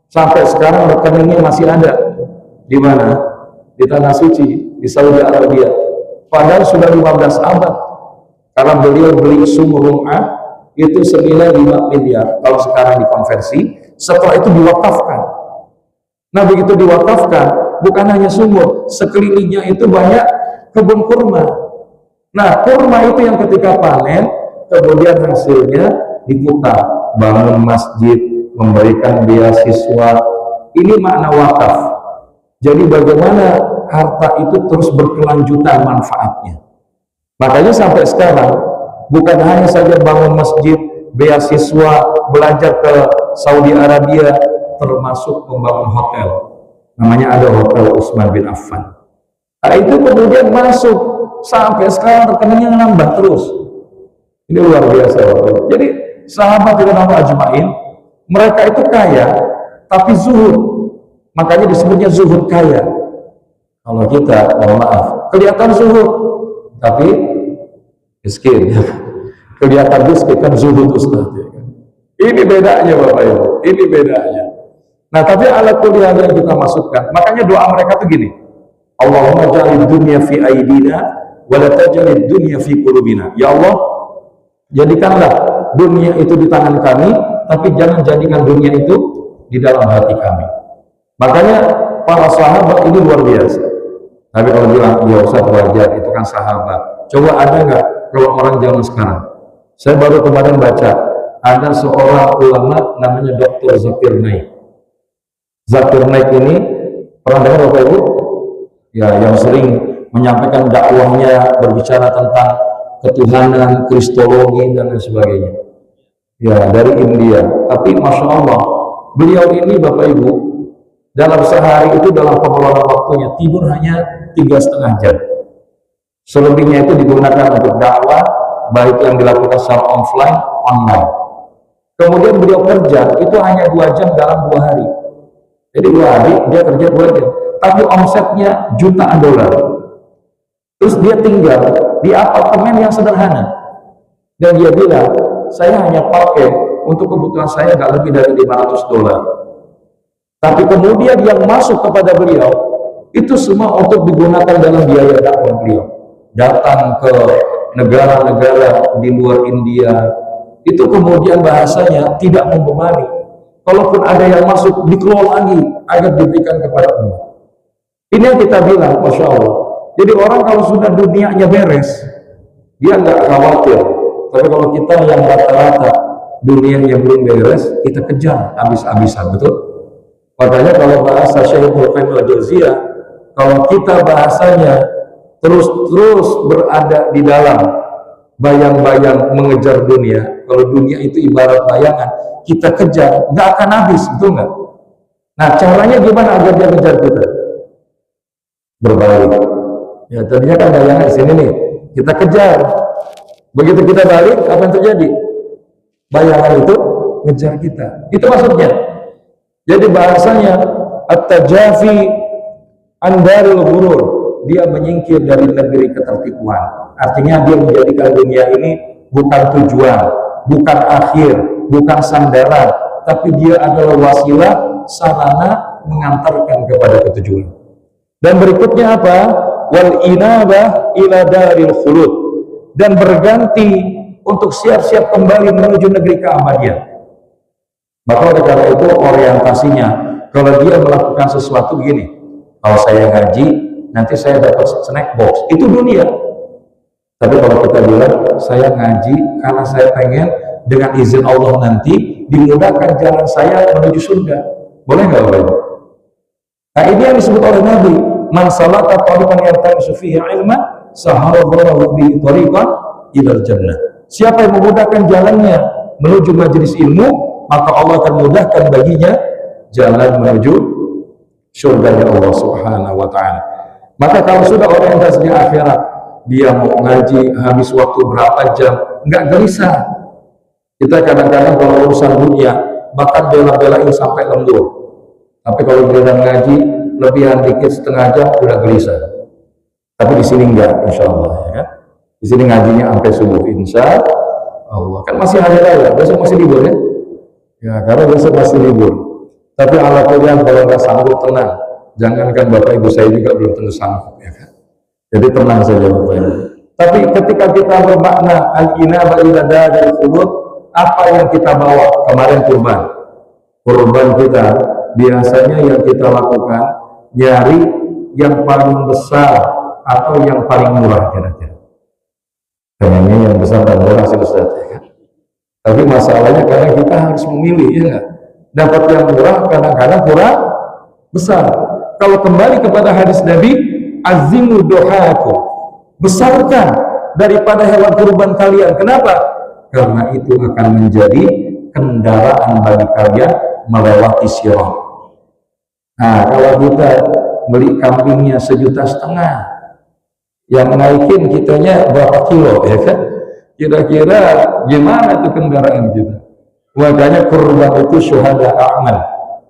sampai sekarang rekeningnya masih ada. Di mana? Di Tanah Suci, di Saudi Arabia. Padahal sudah 15 abad. Karena beliau beli sumrum'ah, itu senilai 5 miliar. Kalau sekarang dikonversi, setelah itu diwakafkan. Nah begitu diwakafkan, bukan hanya sumur, sekelilingnya itu banyak kebun kurma. Nah kurma itu yang ketika panen, kemudian hasilnya diputar, bangun masjid, memberikan beasiswa. Ini makna wakaf. Jadi bagaimana harta itu terus berkelanjutan manfaatnya. Makanya sampai sekarang bukan hanya saja bangun masjid, beasiswa, belajar ke Saudi Arabia, termasuk membangun hotel. Namanya ada Hotel Utsman bin Affan. Nah, itu kemudian masuk sampai sekarang rekeningnya nambah terus. Ini luar biasa. Jadi sahabat ridwanullah ajmain, mereka itu kaya tapi zuhud. Makanya disebutnya zuhud kaya. Kalau kita, mohon maaf, kelihatan zuhud tapi miskin. Kelihatan miskin kan zuhud Ustaz. Ini bedanya Bapak Ibu, ini bedanya. Nah, tapi alat kuliah yang kita masukkan, makanya doa mereka tuh gini. Allahumma ja'alid dunya fi aidina wa la taj'alid dunya fi qulubina. Ya Allah, jadikanlah dunia itu di tangan kami, tapi jangan jadikan dunia itu di dalam hati kami. Makanya para sahabat ini luar biasa. Tapi kalau bilang, ya Ustaz wajar, itu kan sahabat. Coba ada nggak kalau orang zaman sekarang? Saya baru kemarin baca, ada seorang ulama namanya Dr. Zakir Naik. Zakir Naik ini, pernah dengar Bapak Ibu? Ya, yang sering menyampaikan dakwahnya, berbicara tentang ketuhanan, kristologi, dan lain sebagainya. Ya, dari India. Tapi Masya Allah, beliau ini Bapak Ibu, dalam sehari itu dalam pengelolaan waktunya, tidur hanya 3,5 jam. Selebihnya itu digunakan untuk dakwah, baik yang dilakukan secara offline, online. Kemudian beliau kerja, itu hanya 2 jam dalam 2 hari. Jadi 2 hari, dia kerja 2 jam. Tapi omsetnya jutaan dolar. Terus dia tinggal di apartemen yang sederhana. Dan dia bilang, saya hanya pakai untuk kebutuhan saya nggak lebih dari 500 dolar. Tapi kemudian yang masuk kepada beliau, itu semua untuk digunakan dalam biaya dakwah beliau. Datang ke negara-negara di luar India, itu kemudian bahasanya tidak membebani. Kalaupun ada yang masuk, dikelola lagi agar diberikan kepada umat. Ini yang kita bilang, Masya Allah. Jadi orang kalau sudah dunianya beres, dia nggak khawatir. Tapi kalau kita yang rata-rata dunianya belum beres, kita kejar habis-habisan, betul? Makanya kalau bahasa Syekhul Qayyim al-Jauziyah, kalau kita bahasanya terus berada di dalam bayang-bayang mengejar dunia, kalau dunia itu ibarat bayangan, kita kejar, nggak akan habis, betul nggak? Nah, caranya gimana agar dia kejar kita? Berbalik. Ya, tadinya kan bayangan di sini nih, kita kejar. Begitu kita balik, apa yang terjadi? Bayangan itu ngejar kita. Itu maksudnya. Jadi bahasanya at-tajafi andarul ghurur, dia menyingkir dari negeri ketertipuan. Artinya dia menjadikan dunia ini bukan tujuan, bukan akhir, bukan sandaran, tapi dia adalah wasilah, sarana mengantarkan kepada ketujuan. Dan berikutnya apa? Wal inabah ila daril khulud, dan berganti untuk siap-siap kembali menuju negeri keabadian. Maka oleh karena itu orientasinya, kalau dia melakukan sesuatu begini, Kalau saya ngaji, nanti saya dapat snack box. Itu dunia. Tapi kalau kita bilang, saya ngaji karena saya pengen dengan izin Allah nanti dimudahkan jalan saya menuju surga. Boleh nggak Bapak Ibu? Nah ini yang disebut oleh Nabi, man salaka tariqan yaltamisu fihi ilman sahalallahu bihi tariqan ilal jannah. Siapa yang memudahkan jalannya menuju majelis ilmu, maka Allah akan mudahkan baginya jalan menuju surganya Allah Subhanahu wa taala. Maka kalau sudah orientasinya akhirat, dia mau ngaji habis waktu berapa jam, nggak gelisah. Kita kadang-kadang kalau urusan dunia bahkan bela-belain sampai lembur. Tapi kalau giliran ngaji lebihan dikit setengah jam udah gelisah. Tapi di sini enggak, insya Allah ya kan. Di sini ngajinya sampai subuh, insya Allah. Kan masih hari raya, besok masih libur ya. Ya karena besok masih libur. Tapi ala kuliah kalau nggak sanggup tenang. Jangankan Bapak Ibu saya juga belum tentu sanggup ya kan. Jadi tenang saja Bapak Ibu. Tapi ketika kita bermakna al-inaba ila daril khulud, apa yang kita bawa kemarin kurban. Kurban kita biasanya yang kita lakukan nyari yang paling besar atau yang paling murah kira-kira. Kayaknya yang besar dan murah sih Ustaz ya kan. Tapi masalahnya kadang kita harus memilih ya enggak. Dapat yang murah kadang-kadang kurang besar. Kalau kembali kepada hadis Nabi, azimu dohakum, besarkan daripada hewan kurban kalian. Kenapa? Karena itu akan menjadi kendaraan bagi kalian melewati sirat. Nah, kalau kita beli kambingnya 1,5 juta, yang naikin kitanya berapa kilo, ya kan? Kira-kira gimana itu kendaraan kita? Makanya kurban itu syuhada a'mal.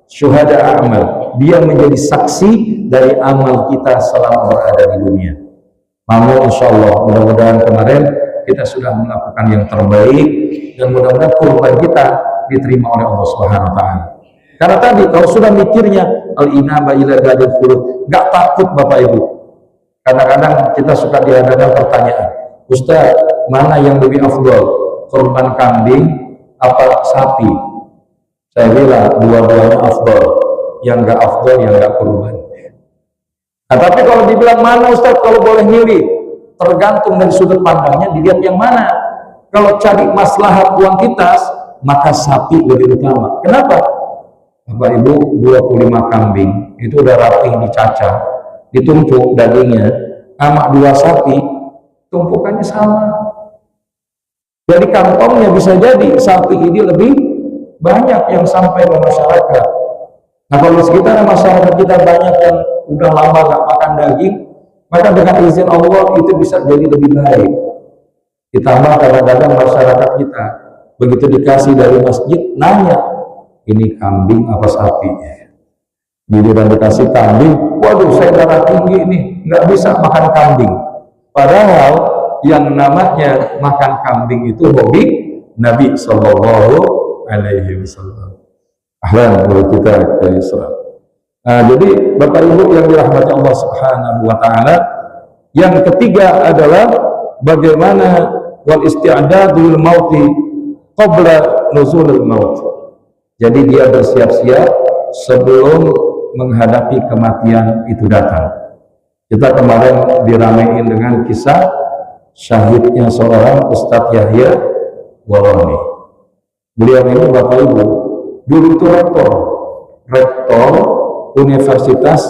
Syuhada a'mal. Dia menjadi saksi dari amal kita selama berada di dunia. Namun insya Allah, mudah-mudahan kemarin kita sudah melakukan yang terbaik dan mudah-mudahan kurban kita diterima oleh Allah Subhanahu wa taala. Karena tadi kalau sudah mikirnya al-inaba ila daril khulud, enggak takut Bapak Ibu. Kadang-kadang kita suka dihadapkan pertanyaan, Ustaz, mana yang lebih afdal? Kurban kambing apa sapi? Saya bilang dua-duanya afdal. Yang enggak afdal yang enggak kurban. Nah, tapi kalau dibilang mana Ustaz kalau boleh milih, tergantung dari sudut pandangnya dilihat yang mana. Kalau cari maslahat kuantitas, maka sapi lebih utama. Kenapa? Bapak Ibu, 25 kambing itu udah rapih dicacah, ditumpuk dagingnya, sama 2 sapi tumpukannya sama. Jadi kantongnya bisa jadi sapi ini lebih banyak yang sampai ke masyarakat. Nah kalau di sekitar masyarakat kita banyak yang udah lama gak makan daging, maka dengan izin Allah itu bisa jadi lebih baik. Ditambah kadang-kadang masyarakat kita begitu dikasih dari masjid nanya, ini kambing apa sapi? Jadi dan dikasih kambing, waduh saya darah tinggi nih, nggak bisa makan kambing. Padahal yang namanya makan kambing itu hobi Nabi Sallallahu Alaihi Wasallam. Ahlan kalau kita ke Islam. Nah, jadi Bapak Ibu yang dirahmati Allah Subhanahu Wa Taala, yang ketiga adalah bagaimana wal isti'dadul mauti qabla nuzulil maut. Jadi dia bersiap-siap sebelum menghadapi kematian itu datang. Kita kemarin diramein dengan kisah syahidnya seorang Ustadz Yahya Warani. Beliau ini Bapak Ibu dulu itu rektor universitas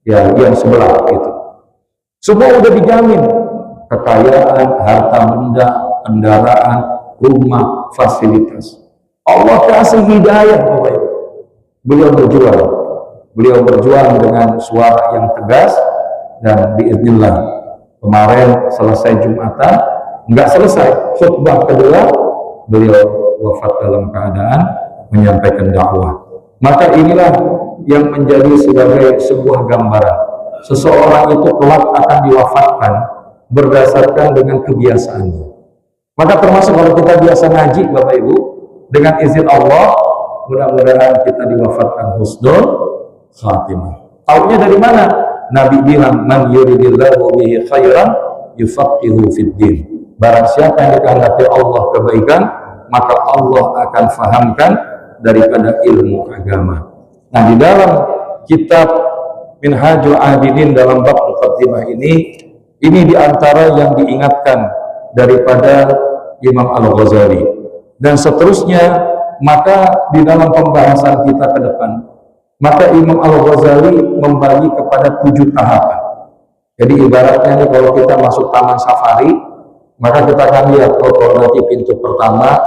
ya yang sebelah itu. Semua udah dijamin, kekayaan, harta benda, kendaraan, rumah, fasilitas. Allah kasih hidayah Bapak Ibu. Beliau berjuang dengan suara yang tegas dan biiznillah kemarin selesai Jumatan, enggak selesai khutbah kedua beliau wafat dalam keadaan menyampaikan dakwah. Maka inilah yang menjadi sebagai sebuah gambaran seseorang itu kelak akan diwafatkan berdasarkan dengan kebiasaannya. Maka termasuk kalau kita biasa ngaji Bapak Ibu, dengan izin Allah mudah-mudahan kita diwafatkan husnul khatimah. Tahunya dari mana? Nabi bilang man yuridillahu bihi khairan yufaqihu fid din. Barang siapa yang dikehendaki Allah kebaikan, maka Allah akan fahamkan daripada ilmu agama. Nah, di dalam kitab Minhajul Abidin dalam bab muqaddimah ini diantara yang diingatkan daripada Imam Al-Ghazali. Dan seterusnya, maka di dalam pembahasan kita ke depan, maka Imam Al-Ghazali membagi kepada 7 tahapan. Jadi ibaratnya nih, kalau kita masuk taman safari, maka kita akan lihat, kalau nanti pintu pertama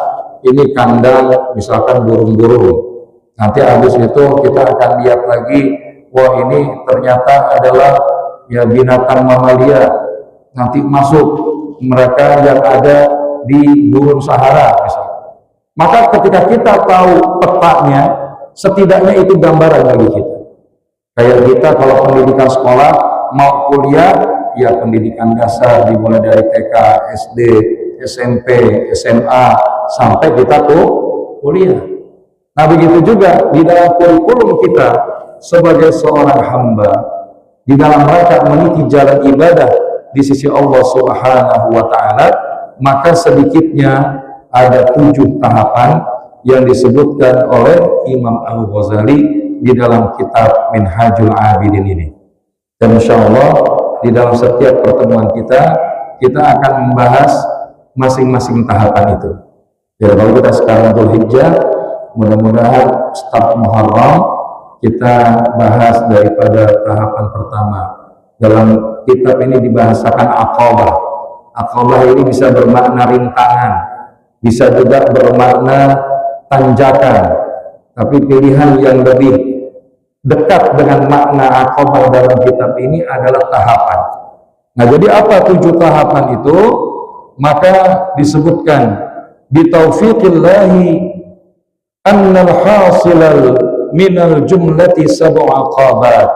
ini kandang misalkan burung-burung. Nanti habis itu kita akan lihat lagi, wah ini ternyata adalah ya binatang mamalia. Nanti masuk mereka yang ada di gurun Sahara misalnya. Maka ketika kita tahu petanya, setidaknya itu gambaran bagi kita. Kayak kita kalau pendidikan sekolah mau kuliah, ya pendidikan dasar dimulai dari TK, SD, SMP, SMA sampai kita tuh kuliah. Nah begitu juga di dalam kurikulum kita sebagai seorang hamba di dalam rangka meniti jalan ibadah di sisi Allah Subhanahu wa Ta'ala, maka sedikitnya ada 7 tahapan yang disebutkan oleh Imam Al-Ghazali di dalam kitab Minhajul Abidin ini. Dan insya Allah di dalam setiap pertemuan kita akan membahas masing-masing tahapan itu. Ya, kalau kita sekarang Dzulhijjah, mudah-mudahan start Muharram kita bahas daripada tahapan pertama. Dalam kitab ini dibahasakan Aqabah. Aqabah ini bisa bermakna rintangan, bisa juga bermakna tanjakan, tapi pilihan yang lebih dekat dengan makna Aqabah dalam kitab ini adalah tahapan. Nah, jadi apa 7 tahapan itu? Maka disebutkan bitaufiqillahi annal hasilal minal jumlati sab'u aqabat.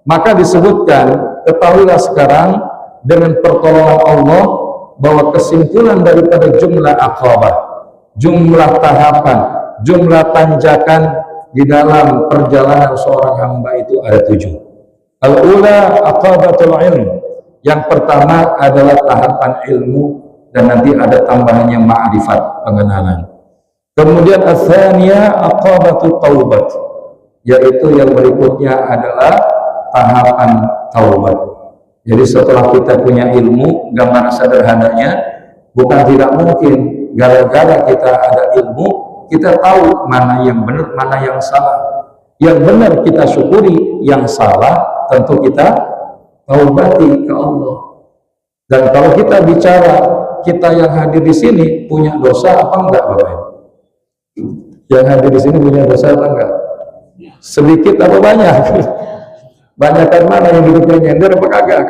Maka disebutkan, ketahuilah sekarang dengan pertolongan Allah bahwa kesimpulan daripada jumlah aqabah, jumlah tahapan, jumlah tanjakan di dalam perjalanan seorang hamba itu ada 7. Al-ula aqabatul ilm. Yang pertama adalah tahapan ilmu, dan nanti ada tambahannya ma'rifat, pengenalan. Kemudian ats-tsaniyah aqabatut taubat, yaitu yang berikutnya adalah tahapan taubat. Jadi setelah kita punya ilmu, gambaran sederhananya, bukan tidak mungkin gara-gara kita ada ilmu, kita tahu mana yang benar, mana yang salah. Yang benar kita syukuri, yang salah tentu kita taubati ke Allah. Dan kalau kita bicara, kita yang hadir di sini punya dosa apa enggak, Bapak Ibu? Yang hadir di sini punya dosa apa enggak? Sedikit apa banyak? Banyakan mana yang duduknya nyender apa kagak?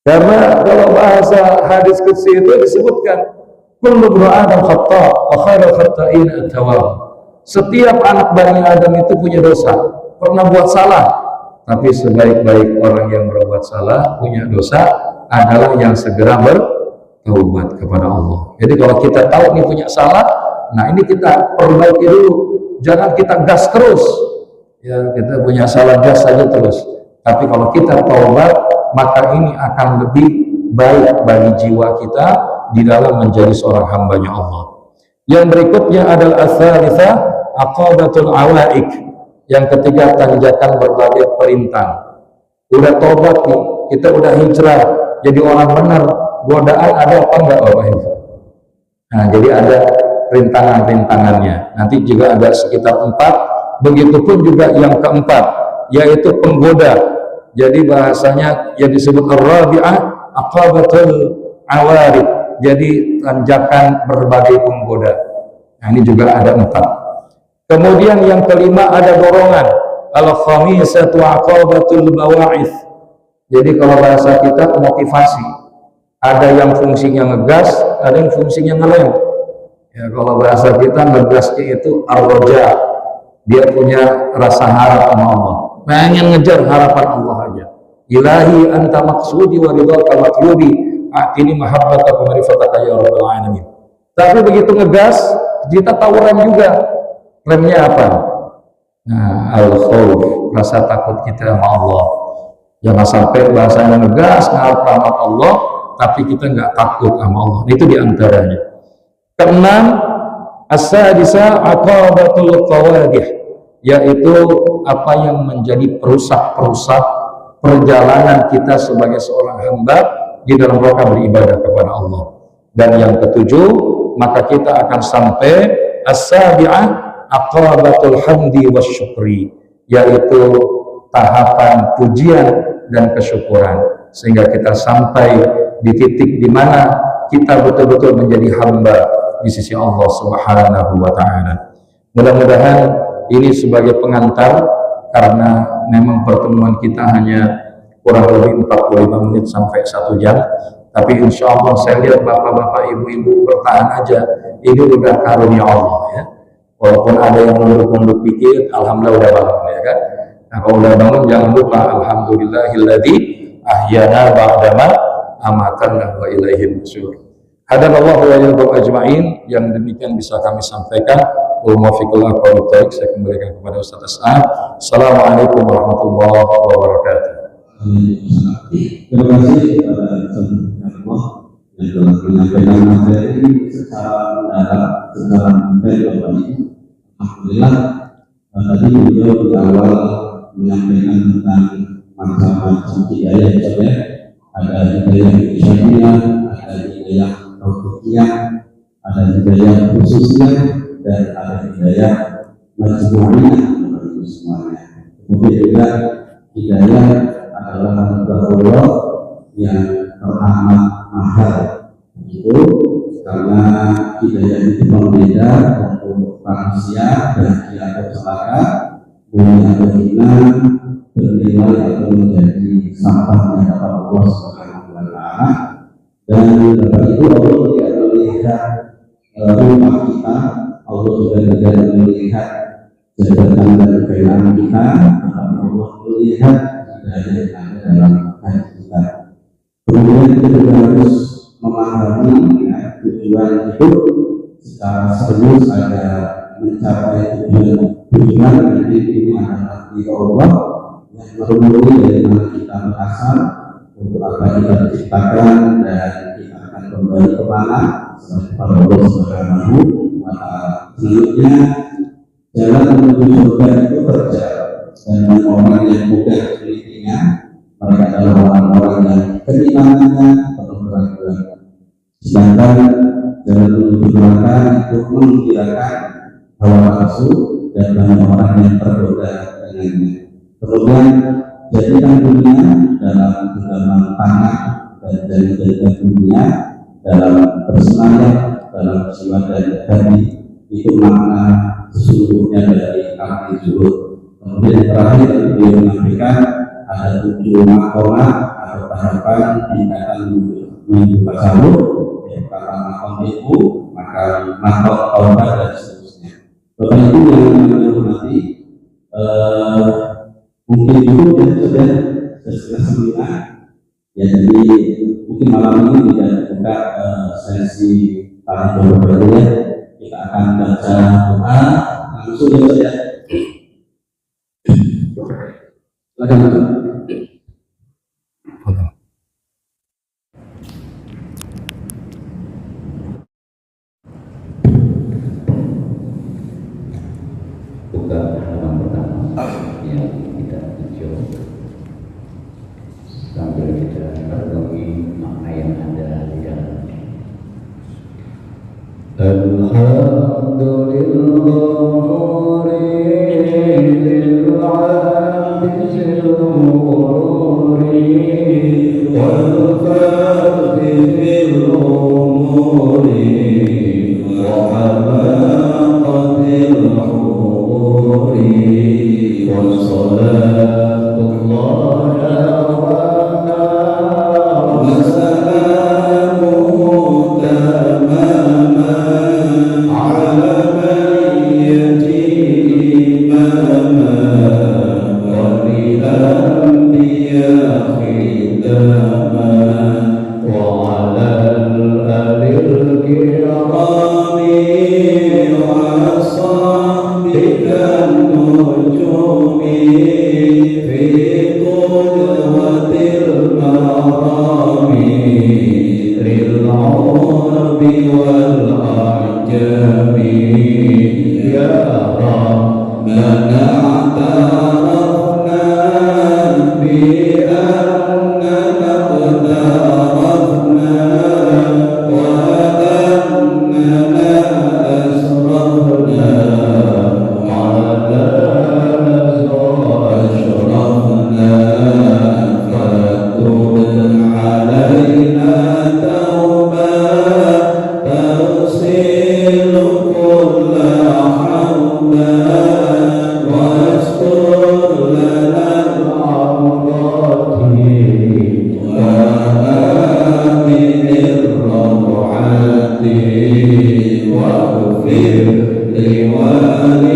Karena kalau bahasa hadis qudsi itu disebutkan, kullu ibnu adam khata' wa khairul khata'in at-tawwab. Setiap anak Bani Adam itu punya dosa, pernah buat salah, tapi sebaik-baik orang yang berbuat salah, punya dosa, adalah yang segera bertaubat kepada Allah. Jadi kalau kita tahu ini punya salah, nah ini kita perbaiki dulu, jangan kita gas terus. Ya, kita punya salah gas saja terus. Tapi kalau kita taubat, maka ini akan lebih baik bagi jiwa kita di dalam menjadi seorang hambanya Allah. Yang berikutnya adalah ats-tsalitsah aqabatul awaik. Yang ketiga, tanjakan berbagai perintah. Udah taubat nih, kita udah hijrah jadi orang benar, godaan ada apa enggak, Bapak Ibu? Nah, jadi ada rintangan-rintangannya. Nanti juga ada sekitar 4. Begitupun juga yang keempat, yaitu penggoda. Jadi bahasanya yang disebut ar-rabi'ah aqabatul awarid. Jadi tanjakan berbagai penggoda. Nah, ini juga ada 4. Kemudian yang kelima ada dorongan. Al-khamisatu aqabatul bawa'ith. Jadi kalau bahasa kita motivasi. Ada yang fungsinya ngegas, ada yang fungsinya ngelem. Ya, kalau bahasa kita ngegasnya itu ar-raja. Dia punya rasa harap sama Allah, pengen ngejar harapan Allah aja. Ilahi anta maksudi wa ridhaka matlubi, atini mahabbataka wa ma'rifataka ya rabbal alamin. Tapi begitu ngegas, kita tahu rem juga. Remnya apa? Nah, al-khauf, rasa takut kita sama Allah. Jangan sampai bahasanya ngegas, ngarep rahmat Allah, tapi kita nggak takut sama Allah. Itu diantaranya. Keenam, as-sadisa aqabatul qawadih. yaitu apa yang menjadi perusak-perusak perjalanan kita sebagai seorang hamba di dalam rangka beribadah kepada Allah. Dan yang ketujuh, maka kita akan sampai as-sabi'ah aqrabatul hamdi wasyukri, yaitu tahapan pujian dan kesyukuran, sehingga kita sampai di titik di mana kita betul-betul menjadi hamba di sisi Allah Subhanahu wa Ta'ala. Mudah-mudahan ini sebagai pengantar, karena memang pertemuan kita hanya kurang lebih 45 menit sampai 1 jam. Tapi insya Allah saya lihat bapak-bapak, ibu-ibu bertahan aja. Ini udah karunia Allah ya. Walaupun ada yang nunduk-nunduk dikit, alhamdulillah udah bangun ya kan. Nah kalau udah bangun jangan lupa alhamdulillahilladzi ahyana ba'dama amatana wa ilaihil nusyur. Hadanallahu wa iyyakum ajma'in. Yang demikian bisa kami sampaikan. Saya kembalikan kepada Ustaz As'ad. Assalamualaikum warahmatullahi wabarakatuh. Terima kasih kepada Allah yang telah menyampaikan materi secara mendalam, secara detail Bapak Ibu. Alhamdulillah tadi beliau di awal menyampaikan tentang macam-macam hidayah ya. Ada hidayah Isyadiyah, ada hidayah Taufikiyah, ada hidayah khususnya, dan ada hidayah majmu'iyah semuanya. Kemudian juga hidayah adalah Allah yang teramat mahal, itu karena hidayah itu berbeda untuk manusia dan dia ada celaka, boleh atau hilang, bernilai atau menjadi sampahnya kepada Allah Subhanahu wa Ta'ala. Dan Bapak Ibu, Allah tidak melihat rumah kita, Allah juga tidak melihat jabatan dan kekayaan kita, tetapi Allah melihat hidayah yang ada dalam hati kita. Kemudian kita juga harus memahami ya, tujuan hidup secara serius, ada mencapai tujuan dari ini adalah di Allah yang merumuli dari mana kita berasal, untuk apa kita diciptakan, dan kita akan kembali kemana kepada Allah Subhanahu wa Ta'ala. Selanjutnya jalan menuju surga itu berjalan, dan orang yang mudah menitinya, mereka adalah orang-orang yang keimanannya penuh keraguan. Sedangkan jalan menuju neraka itu menghilangkan hawa nafsu dan banyak orang yang tergoda dengannya. Kemudian jadikan dunia dalam genggaman tangan, dan jadikan dunia dalam bersemayam dalam jiwa dan hati. Itu makna sesungguhnya dari arti zuhud. Kemudian terakhir beliau menyampaikan ada 7 makomat atau tahapan tingkatan menuju tasawuf, yaitu kata makom itu, maka makom taubat dan seterusnya. Bapak Ibu yang menghormati, mungkin dulu ya sudah sembilan, ya jadi mungkin malam ini tidak buka sesi tanya jawab ya. Kita akan baca doa langsung ya saja. Silakan. Buka halaman pertama yang kita tuju sambil kita renungi makna yang ada di dalamnya. والأعجم يا ربنا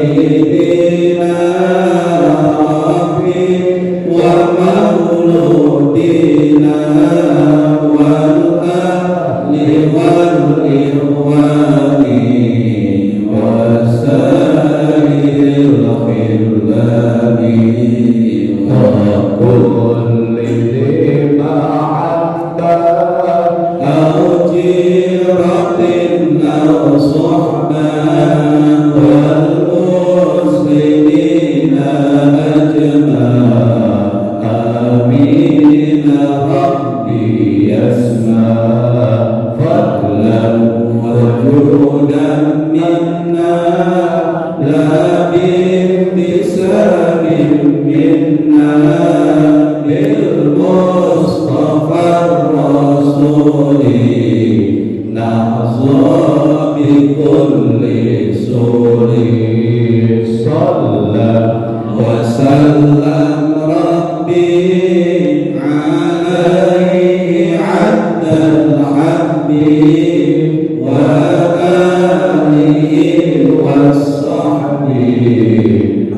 لوالدينا ربي ومولودنا والأهل والإخوان وسائر الخلان وكل ذي محبة أو جيرة أو صحبة والمسلمين أجمع آمين ربي يسمع فضلا وجودا منا لا بابتسام منا بالمصطفى الرسول نحظى بكل سور صلى وسلم ربي عليه عبد الحب وآله والصحب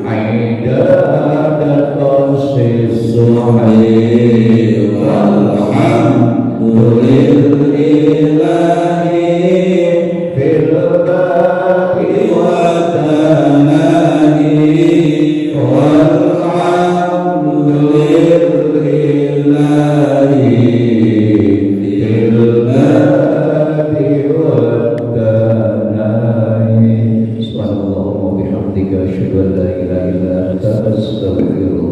عداد قرش الصحب والحمد لله في الباب وثنائه والحمد لله في الباب والثنائه. سبحان الله وبحمدك أشهد أن لا إله إلا أنت أستغفرك.